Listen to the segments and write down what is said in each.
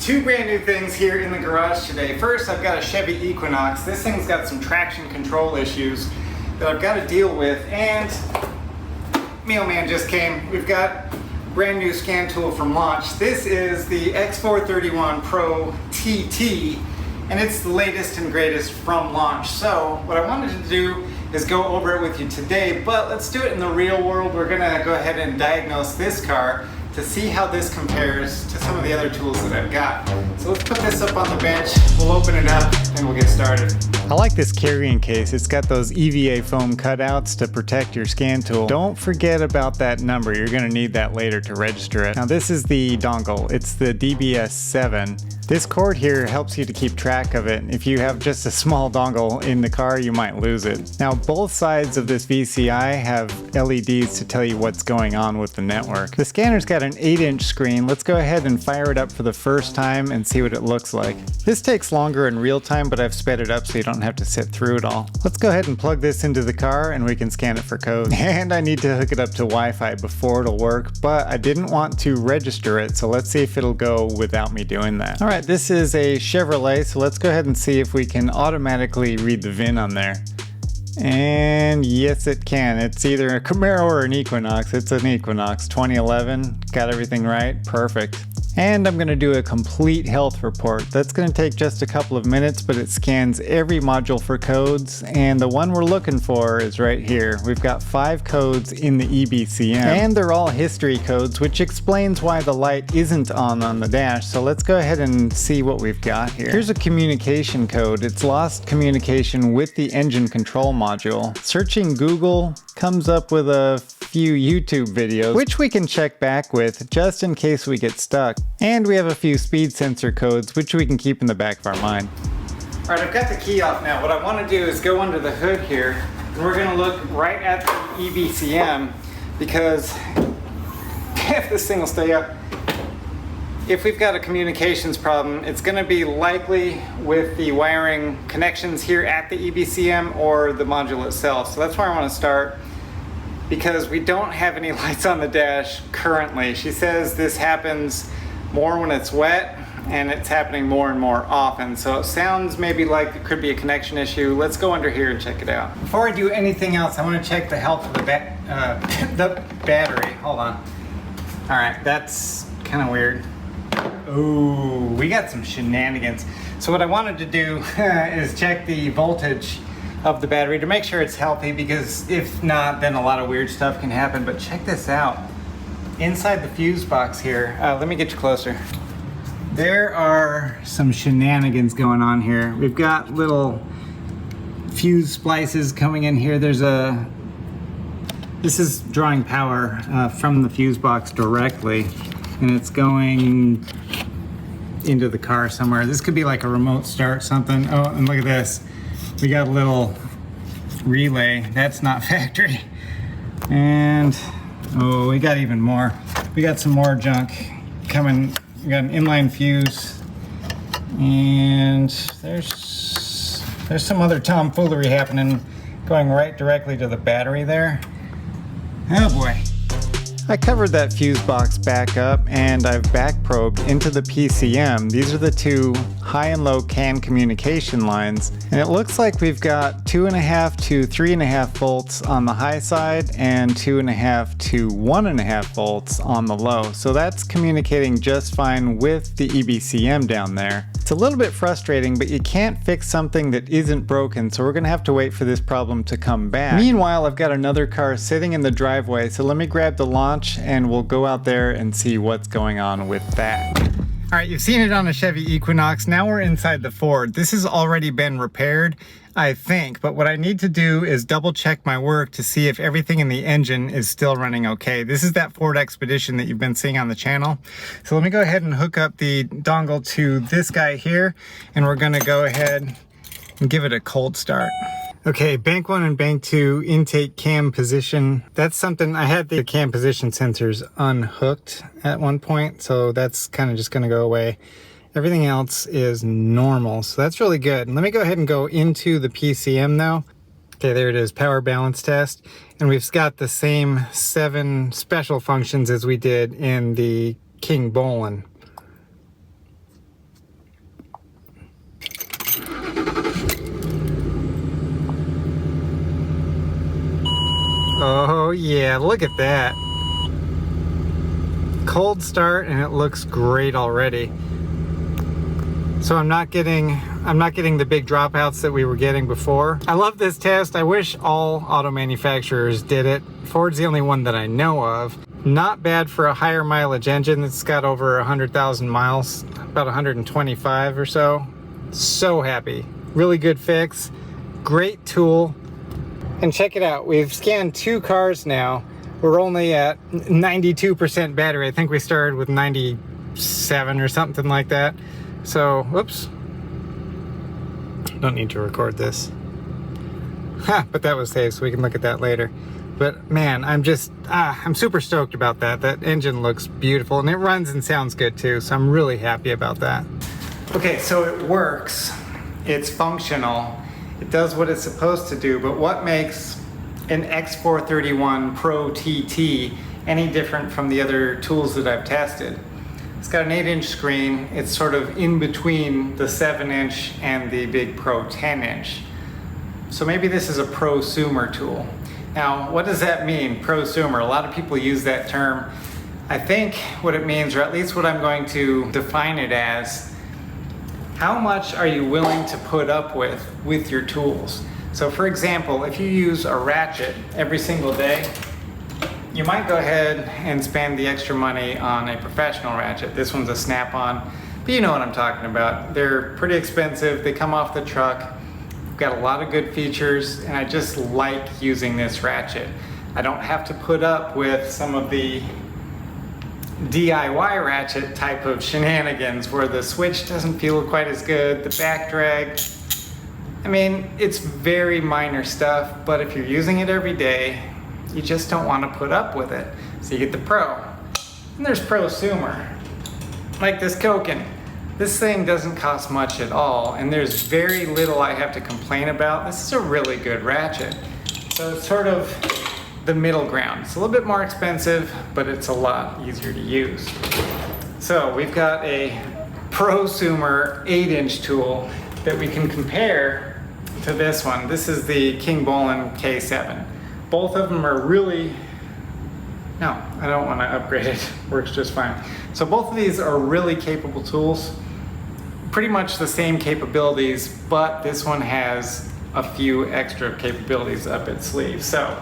Two brand new things here in the garage today. First, I've got a Chevy Equinox. This thing's got some traction control issues that I've got to deal with, and mailman just came. We've got a brand new scan tool from Launch. This is the X431 Pro TT, and it's the latest and greatest from Launch. So what I wanted to do is go over it with you today, but let's do it in the real world. We're gonna go ahead and diagnose this car to see how this compares to some of the other tools that I've got. So let's put this up on the bench, we'll open it up, and we'll get started. I like this carrying case. It's got those EVA foam cutouts to protect your scan tool. Don't forget about that number. You're gonna need that later to register it. Now this is the dongle. It's the DBS7. This cord here helps you to keep track of it. If you have just a small dongle in the car, you might lose it. Now both sides of this VCI have LEDs to tell you what's going on with the network. The scanner's got an 8-inch screen. Let's go ahead and fire it up for the first time and see what it looks like. This takes longer in real time, but I've sped it up so you don't have to sit through it all. Let's go ahead and plug this into the car and we can scan it for code. And I need to hook it up to Wi-Fi before it'll work, but I didn't want to register it, so let's see if it'll go without me doing that. All right, this is a Chevrolet, so let's go ahead and see if we can automatically read the VIN on there. And yes, it can. It's either a Camaro or an Equinox. It's an Equinox 2011. Got everything right. Perfect. And I'm going to do a complete health report. That's going to take just a couple of minutes, but it scans every module for codes, and the one we're looking for is right here. We've got 5 codes in the EBCM, and they're all history codes, which explains why the light isn't on the dash. So let's go ahead and see what we've got here. Here's a communication code. It's lost communication with the engine control module. Searching Google comes up with a few YouTube videos, which we can check back with just in case we get stuck. And we have a few speed sensor codes, which we can keep in the back of our mind. All right, I've got the key off now. What I want to do is go under the hood here, and we're going to look right at the EBCM, because if this thing will stay up, if we've got a communications problem, it's going to be likely with the wiring connections here at the EBCM or the module itself. So that's where I want to start, because we don't have any lights on the dash currently. She says this happens more when it's wet, and it's happening more and more often. So it sounds maybe like it could be a connection issue. Let's go under here and check it out. Before I do anything else, I want to check the health of the battery. Hold on. All right, that's kind of weird. Ooh, we got some shenanigans. So what I wanted to do is check the voltage of the battery to make sure it's healthy, because if not, then a lot of weird stuff can happen. But check this out. Inside the fuse box here, let me get you closer. There are some shenanigans going on here. We've got little fuse splices coming in here. This is drawing power from the fuse box directly, and it's going into the car somewhere. This could be like a remote start something. Oh, and look at this. We got a little relay. That's not factory. And oh, we got even more. We got some more junk coming. We got an inline fuse, and there's some other tomfoolery happening, going right directly to the battery there. Oh boy. I covered that fuse box back up, and I've back probed into the PCM. These are the 2 high and low CAN communication lines, and it looks like we've got 2.5 to 3.5 volts on the high side and 2.5 to 1.5 volts on the low. So that's communicating just fine with the EBCM down there. It's a little bit frustrating, but you can't fix something that isn't broken, so we're gonna have to wait for this problem to come back. Meanwhile, I've got another car sitting in the driveway, so let me grab the Launch and we'll go out there and see what's going on with that. All right, you've seen it on a Chevy Equinox. Now we're inside the Ford. This has already been repaired, I think, but what I need to do is double check my work to see if everything in the engine is still running okay. This is that Ford Expedition that you've been seeing on the channel. So let me go ahead and hook up the dongle to this guy here, and we're gonna go ahead and give it a cold start. Okay, bank 1 and bank 2 intake cam position. That's something, I had the cam position sensors unhooked at one point, so that's kind of just gonna go away. Everything else is normal, so that's really good. And let me go ahead and go into the PCM now. Okay, there it is, power balance test. And we've got the same 7 special functions as we did in the King Bolin. Oh yeah, look at that. Cold start and it looks great already. So I'm not getting the big dropouts that we were getting before. I love this test. I wish all auto manufacturers did it. Ford's the only one that I know of. Not bad for a higher mileage engine that's got over 100,000 miles, about 125 or so. So happy. Really good fix. Great tool. And check it out. We've scanned 2 cars now. We're only at 92% battery. I think we started with 97 or something like that. So, whoops. Don't need to record this. But that was saved, so we can look at that later. But man, I'm super stoked about that. That engine looks beautiful and it runs and sounds good too. So I'm really happy about that. Okay, so it works. It's functional. It does what it's supposed to do, but what makes an X431 Pro TT any different from the other tools that I've tested? It's got an 8-inch screen. It's sort of in between the 7-inch and the big Pro 10-inch. So maybe this is a prosumer tool. Now, what does that mean, prosumer? A lot of people use that term. I think what it means, or at least what I'm going to define it as, how much are you willing to put up with your tools? So for example, if you use a ratchet every single day, you might go ahead and spend the extra money on a professional ratchet. This one's a snap-on, but you know what I'm talking about. They're pretty expensive, they come off the truck. Got a lot of good features, and I just like using this ratchet. I don't have to put up with some of the DIY ratchet type of shenanigans where the switch doesn't feel quite as good, the back drag. I mean, it's very minor stuff, but if you're using it every day, you just don't want to put up with it. So you get the Pro. And there's prosumer, like this Koken. This thing doesn't cost much at all, and there's very little I have to complain about. This is a really good ratchet. So it's sort of the middle ground. It's a little bit more expensive, but it's a lot easier to use. So we've got a prosumer 8-inch tool that we can compare to this one. This is the King Bolin K7. Both of them are really, no, I don't want to upgrade it. Works just fine. So both of these are really capable tools. Pretty much the same capabilities, but this one has a few extra capabilities up its sleeve. So,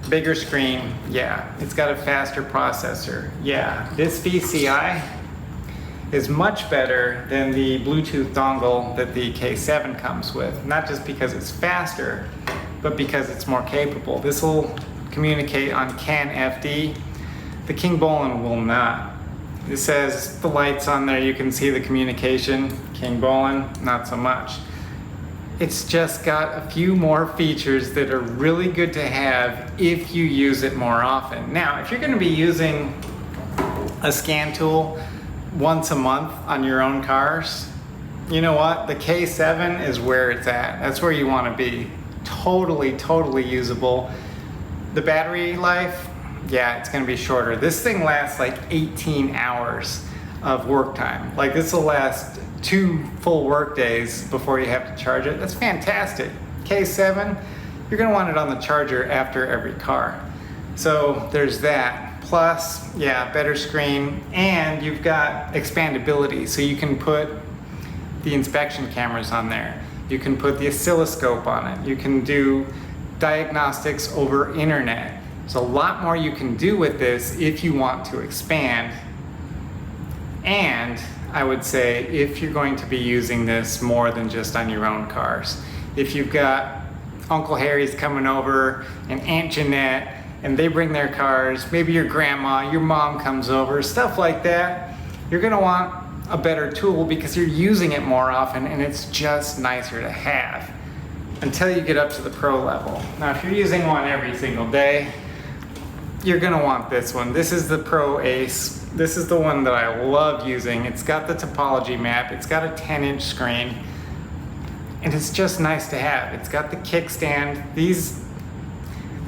bigger screen, yeah. It's got a faster processor, yeah. This VCI is much better than the Bluetooth dongle that the K7 comes with. Not just because it's faster, but because it's more capable. This will communicate on CAN FD. The King Bolin will not. It says the lights on there, you can see the communication. King Bolin, not so much. It's just got a few more features that are really good to have if you use it more often. Now, if you're going to be using a scan tool once a month on your own cars, you know what? The K7 is where it's at. That's where you want to be. Totally usable. The battery life, yeah, it's going to be shorter. This thing lasts like 18 hours of work time. Like this will last 2 full work days before you have to charge it. That's fantastic. K7, you're going to want it on the charger after every car. So there's that. Plus, yeah, better screen, and you've got expandability. So you can put the inspection cameras on there. You can put the oscilloscope on it. You can do diagnostics over internet. There's a lot more you can do with this if you want to expand. And I would say if you're going to be using this more than just on your own cars. If you've got Uncle Harry's coming over and Aunt Jeanette and they bring their cars, maybe your grandma, your mom comes over, stuff like that, you're gonna want a better tool because you're using it more often and it's just nicer to have until you get up to the Pro level. Now if you're using one every single day, you're gonna want this one. This is the Pro Ace. This is the one that I love using. It's got the topology map. It's got a 10-inch screen. And it's just nice to have. It's got the kickstand.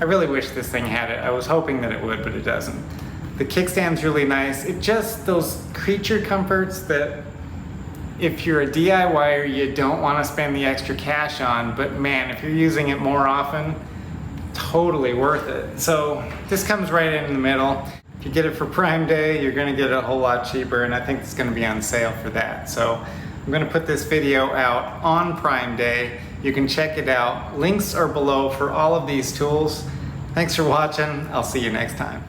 I really wish this thing had it. I was hoping that it would, but it doesn't. The kickstand's really nice. It just, those creature comforts that if you're a DIYer, you don't want to spend the extra cash on, but man, if you're using it more often, totally worth it. So this comes right in the middle. If you get it for Prime Day, you're gonna get it a whole lot cheaper, and I think it's gonna be on sale for that. So I'm gonna put this video out on Prime Day. You can check it out. Links are below for all of these tools. Thanks for watching. I'll see you next time.